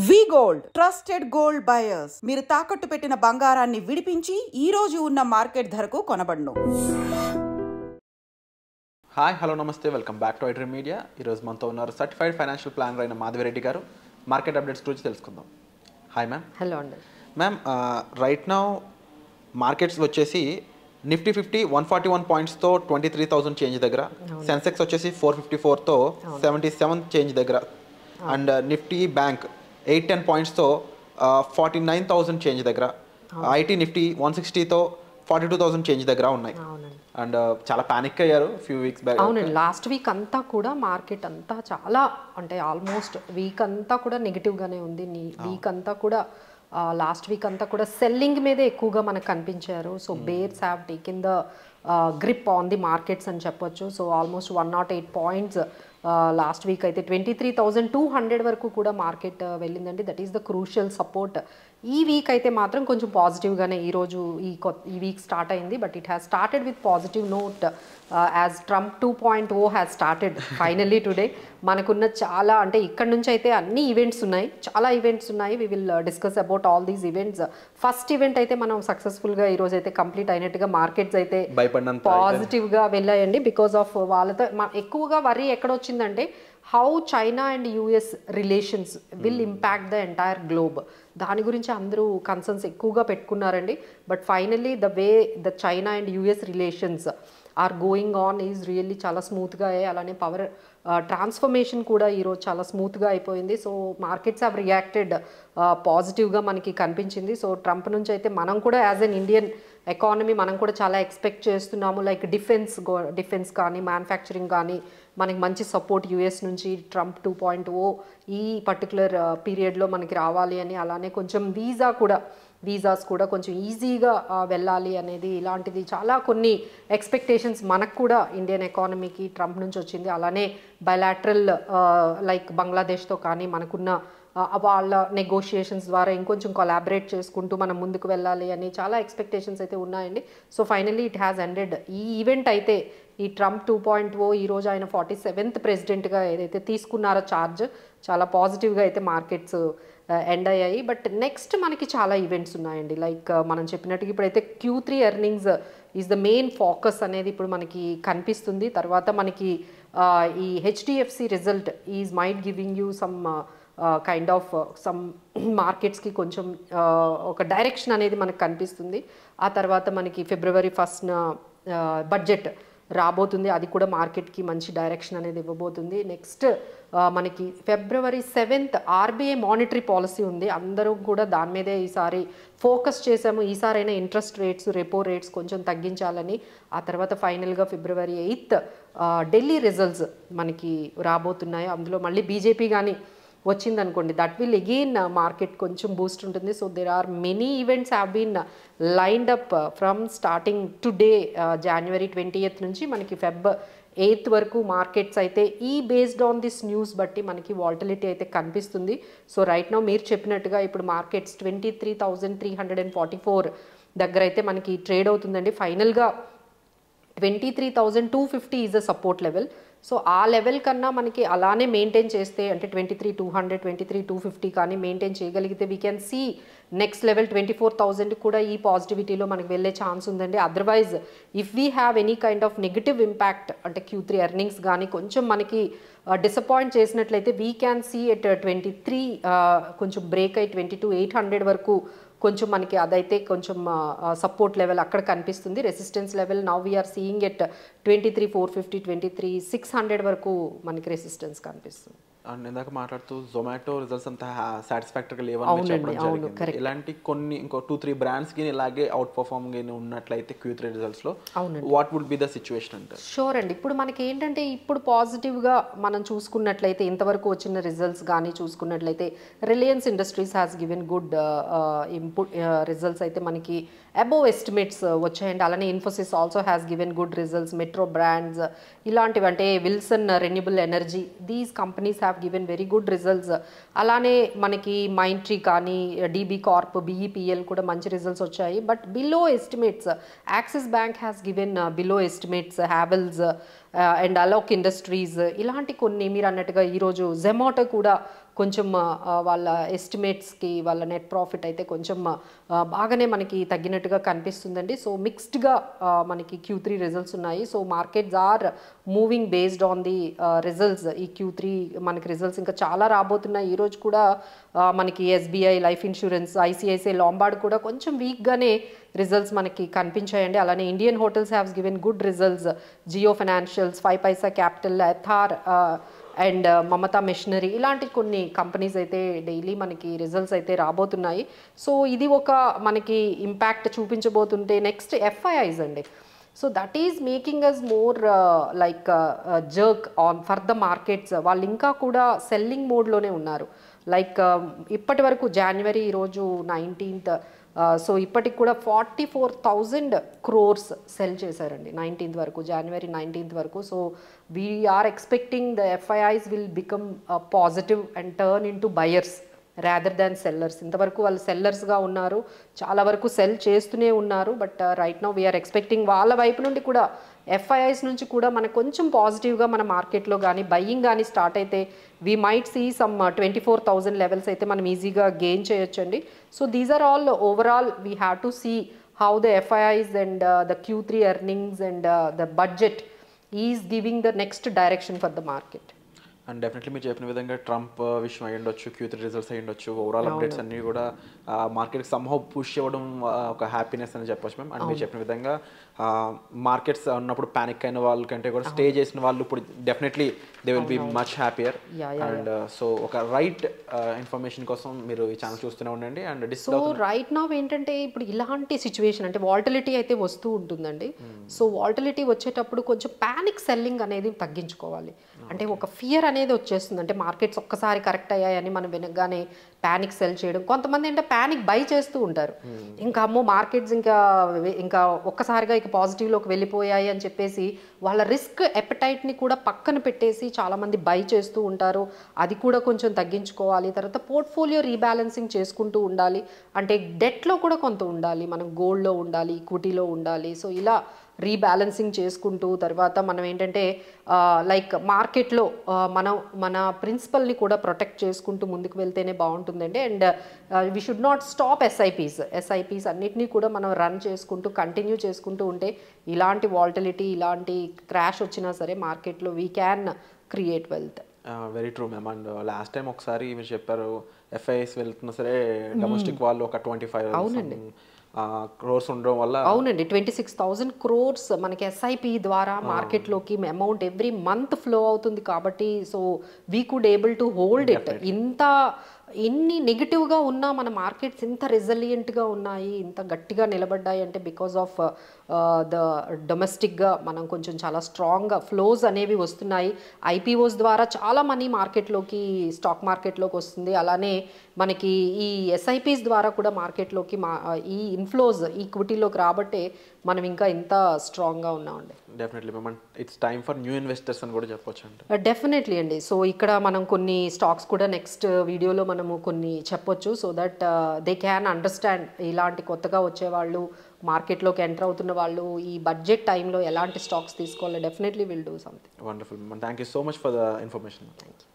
వి gold trusted gold buyers మీరు తాకట్టు పెట్టిన బంగారాన్ని విడిపించి ఈ రోజు ఉన్న మార్కెట్ ధరకు కొనబడును. హాయ్ హలో నమస్తే welcome back to iDream media. ఈరోజు మనతో ఉన్నారు సర్టిఫైడ్ ఫైనాన్షియల్ ప్లానర్ అయిన మాధవిరెడ్డి గారు. మార్కెట్ అప్డేట్స్ గురించి తెలుసుకుందాం. Hi ma'am. హలో అండి మ్యామ్. రైట్ నౌ మార్కెట్స్ వచ్చేసి నిఫ్టీ 141 పాయింట్స్తో 23,000 చేంజ్ దగ్గర, సెన్సెక్స్ వచ్చేసి 454తో 77 చేంజ్ దగ్గర, అండ్ నిఫ్టీ బ్యాంక్ 810 పాయింట్స్తో 49,000 చేంజ్ దగ్గర, ఐటీ నిఫ్టీ 160తో 42,000 చేంజ్ దగ్గర ఉన్నాయి. అండ్ చాలా పానిక్ అయ్యారు ఫ్యూ వీక్స్ బ్యాక్. అవునండి, లాస్ట్ వీక్ అంతా కూడా మార్కెట్ అంతా చాలా అంటే ఆల్మోస్ట్ వీక్ అంతా కూడా నెగిటివ్గానే ఉంది. వీక్ అంతా కూడా లాస్ట్ వీక్ అంతా కూడా సెల్లింగ్ మీదే ఎక్కువగా మనకు కనిపించారు. So bears have taken the grip on the markets అని చెప్పొచ్చు. So almost 108 points last week అయితే 23,200 వరకు కూడా మార్కెట్ వెళ్ళిందండి. That is the crucial support. ఈ వీక్ అయితే మాత్రం కొంచెం పాజిటివ్గానే ఈరోజు ఈ వీక్ స్టార్ట్ అయింది. But it has started with positive note as Trump 2.0 has started finally today. మనకున్న చాలా అంటే ఇక్కడ నుంచి అయితే అన్ని ఈవెంట్స్ ఉన్నాయి, చాలా ఈవెంట్స్ ఉన్నాయి. We will discuss about all these events. First event అయితే మనం సక్సెస్ఫుల్గా ఈరోజు అయితే కంప్లీట్ అయినట్టుగా మార్కెట్స్ అయితే పాజిటివ్గా వెళ్ళాయండి. బికాస్ ఆఫ్ వాళ్ళతో ఎక్కువగా వరీ ఎక్కడ వచ్చిందంటే how China and US relations will impact the entire globe. దాని గురించి అందరూ కన్సర్న్స్ ఎక్కువగా పెట్టుకున్నారండి. But finally the way the China and US relations are going on is really చాలా స్మూత్గా అయ్యాయి. అలానే పవర్ ట్రాన్స్ఫర్మేషన్ కూడా ఈరోజు చాలా స్మూత్గా అయిపోయింది. సో మార్కెట్స్ హ్యావ్ రియాక్టెడ్ పాజిటివ్గా మనకి కనిపించింది. సో ట్రంప్ నుంచి అయితే మనం కూడా యాజ్ ఎన్ ఇండియన్ ఎకానమీ మనం కూడా చాలా ఎక్స్పెక్ట్ చేస్తున్నాము. లైక్ డిఫెన్స్ కానీ మ్యానుఫ్యాక్చరింగ్ కానీ మనకి మంచి సపోర్ట్ యుఎస్ నుంచి ట్రంప్ 2.0 ఈ పర్టికులర్ పీరియడ్లో మనకి రావాలి అని, అలానే కొంచెం వీసాస్ కూడా కొంచెం ఈజీగా వెళ్ళాలి అనేది, ఇలాంటిది చాలా కొన్ని ఎక్స్పెక్టేషన్స్ మనకు కూడా ఇండియన్ ఎకానమీకి ట్రంప్ నుంచి వచ్చింది. అలానే బయలాటరల్ లైక్ బంగ్లాదేశ్తో కానీ మనకున్న వాళ్ళ నెగోషియేషన్స్ ద్వారా ఇంకొంచెం కొలాబరేట్ చేసుకుంటూ మనం ముందుకు వెళ్ళాలి అని చాలా ఎక్స్పెక్టేషన్స్ అయితే ఉన్నాయండి. So finally it has ended. ఈ ఈవెంట్ అయితే ఈ ట్రంప్ 2.0 ఈరోజు ఆయన 47th ప్రెసిడెంట్గా ఏదైతే తీసుకున్నారో ఛార్జ్, చాలా పాజిటివ్గా అయితే మార్కెట్స్ ఎండ్ అయ్యాయి. బట్ నెక్స్ట్ మనకి చాలా ఈవెంట్స్ ఉన్నాయండి. లైక్ మనం చెప్పినట్టుగా ఇప్పుడైతే Q3 earnings is the main focus అనేది ఇప్పుడు మనకి కనిపిస్తుంది. తర్వాత మనకి ఈ HDFC result is might giving you some kind of some మార్కెట్స్కి కొంచెం ఒక డైరెక్షన్ అనేది మనకు కనిపిస్తుంది. ఆ తర్వాత మనకి February 1st బడ్జెట్ రాబోతుంది, అది కూడా మార్కెట్కి మంచి డైరెక్షన్ అనేది ఇవ్వబోతుంది. నెక్స్ట్ మనకి February 7th RBI monetary policy ఉంది. అందరూ కూడా దాని మీదే ఈసారి ఫోకస్ చేసాము. ఈసారైనా ఇంట్రెస్ట్ రేట్స్, రెపో రేట్స్ కొంచెం తగ్గించాలని. ఆ తర్వాత ఫైనల్గా February 8th ఢిల్లీ రిజల్ట్స్ మనకి రాబోతున్నాయి. అందులో మళ్ళీ బీజేపీ కానీ వచ్చిందనుకోండి, దట్ విల్ అగైన్ మార్కెట్ కొంచెం బూస్ట్ ఉంటుంది. So there are many events have been lined up from starting today January 20th నుంచి మనకి Feb 8th వరకు మార్కెట్స్ అయితే ఈ బేస్డ్ ఆన్ దిస్ న్యూస్ బట్టి మనకి వాల్టిలిటీ అయితే కనిపిస్తుంది. సో రైట్ నౌ మీరు చెప్పినట్టుగా ఇప్పుడు మార్కెట్స్ 23,344 దగ్గర అయితే మనకి ట్రేడ్ అవుతుందండి. ఫైనల్గా 23,250 is a support level. So ఆ లెవెల్ కన్నా మనకి అలానే మెయింటైన్ చేస్తే అంటే 23,200, 23,250 కానీ మెయింటైన్ చేయగలిగితే we can see next level 24,000 కూడా ఈ పాజిటివిటీలో మనకి వెళ్ళే ఛాన్స్ ఉందండి. Otherwise if we have any kind of negative impact అంటే Q3 ఎర్నింగ్స్ కానీ కొంచెం మనకి డిసప్పాయింట్ చేసినట్లయితే వీ క్యాన్ సీ ఎట్ 23 కొంచెం బ్రేక్ అయ్యి 22,800 వరకు కొంచెం మనకి అదైతే కొంచెం సపోర్ట్ లెవెల్ అక్కడ కనిపిస్తుంది. Resistance level now we are seeing at 23,450, 23,600 వరకు మనకి రెసిస్టెన్స్ కనిపిస్తుంది. అండ్ ఇందాక మాట్లాడుతూ జొమాటో రిజల్ట్స్ అంతా సాటిస్ఫాక్టరీగా లేవని చెప్పడం జరిగింది. ఇలాంటి కొన్ని ఇంకో 2-3 బ్రాండ్స్కి ఇలాగే అవుట్ పర్ఫార్మ్ ఉన్నట్లయితే Q3 రిజల్ట్స్లో what would be the situation అంటే? షూర్ అండి. ఇప్పుడు మనకి ఏంటంటే ఇప్పుడు పాజిటివ్గా మనం చూసుకున్నట్లయితే ఇంతవరకు వచ్చిన రిజల్ట్స్ కానీ చూసుకున్నట్లయితే Reliance industries has given good results అయితే మనకి అబోవ్ ఎస్టిమేట్స్ వచ్చాయండి. అలానే Infosys also has given good results. Metro brands ఇలాంటివి అంటే Wilson renewable energy, these companies have given very good results. అలానే మనకి మైంట్రీ కానీ DB Corp, BEPL కూడా మంచి రిజల్ట్స్ వచ్చాయి. But below estimates axis bank has given below estimates, Havells and Alok industries ఇలాంటి కొన్ని మీరు అన్నట్టుగా ఈరోజు జొమాటో కూడా కొంచెం వాళ్ళ ఎస్టిమేట్స్కి వాళ్ళ నెట్ ప్రాఫిట్ అయితే కొంచెం బాగానే మనకి తగ్గినట్టుగా కనిపిస్తుందండి. సో మిక్స్డ్గా మనకి Q3 రిజల్ట్స్ ఉన్నాయి. So markets are moving based on the results. ఈ Q3 మనకి రిజల్ట్స్ ఇంకా చాలా రాబోతున్నాయి. ఈరోజు కూడా మనకి SBI life insurance, ICICI Lombard కూడా కొంచెం వీక్గానే రిజల్ట్స్ మనకి కనిపించాయండి. అలానే Indian hotels haves given good results. Jio financials, 5 paisa capital, Ather and Mamata machinery ఇలాంటి కొన్ని కంపెనీస్ అయితే డైలీ మనకి రిజల్ట్స్ అయితే రాబోతున్నాయి. సో ఇది ఒక మనకి ఇంపాక్ట్ చూపించబోతుంటే నెక్స్ట్ FIIs అండి. So that is making us more like jerk on for the markets. వాళ్ళు ఇంకా కూడా సెల్లింగ్ మోడ్లోనే ఉన్నారు. లైక్ ఇప్పటి వరకు జనవరి ఈరోజు 19th, సో ఇప్పటికి కూడా 44,000 crores సెల్ చేశారండి 19th వరకు, జనవరి 19th వరకు. So we're expecting the FIIs will become positive and turn into buyers rather than sellers. ఇంతవరకు వాళ్ళు సెల్లర్స్గా ఉన్నారు, చాలా వరకు సెల్ చేస్తూనే ఉన్నారు. But right now we're expecting వాళ్ళ వైపు నుండి కూడా FIIs నుంచి కూడా మనకు కొంచెం పాజిటివ్గా మన మార్కెట్లో కానీ బయ్యింగ్ కానీ స్టార్ట్ అయితే we might see some 24,000 levels అయితే మనం ఈజీగా గెయిన్ చేయొచ్చండి. So these are all overall we have to see how the FIIs and the Q3 earnings and the budget is giving the next direction for the market. And definitely మీరు చెప్పిన విధంగా Trump విషయం అయ్యి ఉండొచ్చు, Q3 results అయ్యి ఉండొచ్చు, overall updates అన్నీ కూడా మార్కెట్కి సంహౌ పుష్ ఇవ్వడం ఒక హ్యాపీనెస్ అని చెప్పొచ్చు మ్యామ్. అండ్ మీరు చెప్పిన విధంగా మార్కెట్స్ ఉన్నప్పుడు ప్యానిక్ అయిన వాళ్ళకంటే కూడా స్టే చేసిన వాళ్ళు ఇప్పుడు definitely they will be much happier. And so ఒక రైట్ ఇన్ఫర్మేషన్ కోసం మీరు ఈ ఛానల్ చూస్తూనే ఉండండి. అండ్ సో రైట్ నౌ ఏంటంటే ఇప్పుడు ఇలాంటి సిచ్యువేషన్ అంటే వాల్టిలిటీ అయితే వస్తూ ఉంటుందండి. సో వాల్టిలిటీ వచ్చేటప్పుడు కొంచెం ప్యానిక్ సెల్లింగ్ అనేది తగ్గించుకోవాలి. అంటే ఒక ఫియర్ అనేది వచ్చేస్తుంది. అంటే మార్కెట్స్ ఒక్కసారి కరెక్ట్ అయ్యాయని మనం వినగానే ప్యానిక్ సెల్ చేయడం. కొంతమంది అంటే ప్యానిక్ బై చేస్తూ ఉంటారు. ఇంకా అమ్మో మార్కెట్స్ ఇంకా ఒక్కసారిగా ఇక పాజిటివ్లోకి వెళ్ళిపోయాయి అని చెప్పేసి వాళ్ళ రిస్క్ ఎపటైట్ని కూడా పక్కన పెట్టేసి చాలామంది బై చేస్తూ ఉంటారు. అది కూడా కొంచెం తగ్గించుకోవాలి. తర్వాత పోర్ట్ఫోలియో రీబ్యాలెన్సింగ్ చేసుకుంటూ ఉండాలి. అంటే డెట్లో కూడా కొంత ఉండాలి, మనం గోల్డ్లో ఉండాలి, ఈక్విటీలో ఉండాలి. సో ఇలా రీబ్యాలెన్సింగ్ చేసుకుంటూ తర్వాత మనం ఏంటంటే లైక్ మార్కెట్లో మన ప్రిన్సిపల్ని కూడా ప్రొటెక్ట్ చేసుకుంటూ ముందుకు వెళ్తేనే బాగుంటుందండి. And we should not stop SIPs అన్నిటినీ కూడా మనం రన్ చేసుకుంటూ కంటిన్యూ చేసుకుంటూ ఉంటే ఇలాంటి వాల్టిలిటీ ఇలాంటి క్రాష్ వచ్చినా సరే మార్కెట్లో we can create wealth. Very true ma'am. And last time ఒకసారి మీరు చెప్పారు FIIs వెళ్తున్నా సరే డొమెస్టిక్ వాళ్ళు ఒక 25 crores ఉండడం వల్ల. అవునండి, 26,000 crores మనకి SIP ద్వారా మార్కెట్లోకి అమౌంట్ ఎవ్రీ మంత్ ఫ్లో అవుతుంది కాబట్టి so we could able to hold it. ఎన్ని నెగిటివ్గా ఉన్నా మన మార్కెట్స్ ఇంత రెసిలియంట్గా ఉన్నాయి, ఇంత గట్టిగా నిలబడ్డాయి అంటే బికాస్ ఆఫ్ ద డొమెస్టిక్గా మనం కొంచెం చాలా స్ట్రాంగ్గా ఫ్లోస్ అనేవి వస్తున్నాయి. IPOs ద్వారా చాలా మనీ మార్కెట్లోకి స్టాక్ మార్కెట్లోకి వస్తుంది. అలానే మనకి ఈ SIPs ద్వారా కూడా మార్కెట్లోకి ఈ ఇన్ఫ్లోస్ ఈక్విటీలోకి రాబట్టే మనం ఇంకా ఇంత స్ట్రాంగ్గా ఉన్నామండి. Definitely ma'am. It's time for new investors అని కూడా చెప్పొచ్చు అండి. డెఫినెట్లీ అండి. సో ఇక్కడ మనం కొన్ని స్టాక్స్ కూడా నెక్స్ట్ వీడియోలో మనము కొన్ని చెప్పొచ్చు so that they can understand ఇలాంటి కొత్తగా వచ్చేవాళ్ళు మార్కెట్లోకి ఎంటర్ అవుతున్న వాళ్ళు ఈ బడ్జెట్ టైంలో ఎలాంటి స్టాక్స్ తీసుకోవాలో. Definitely will do something. Wonderful ma'am. Thank you so much for the information. Thank you.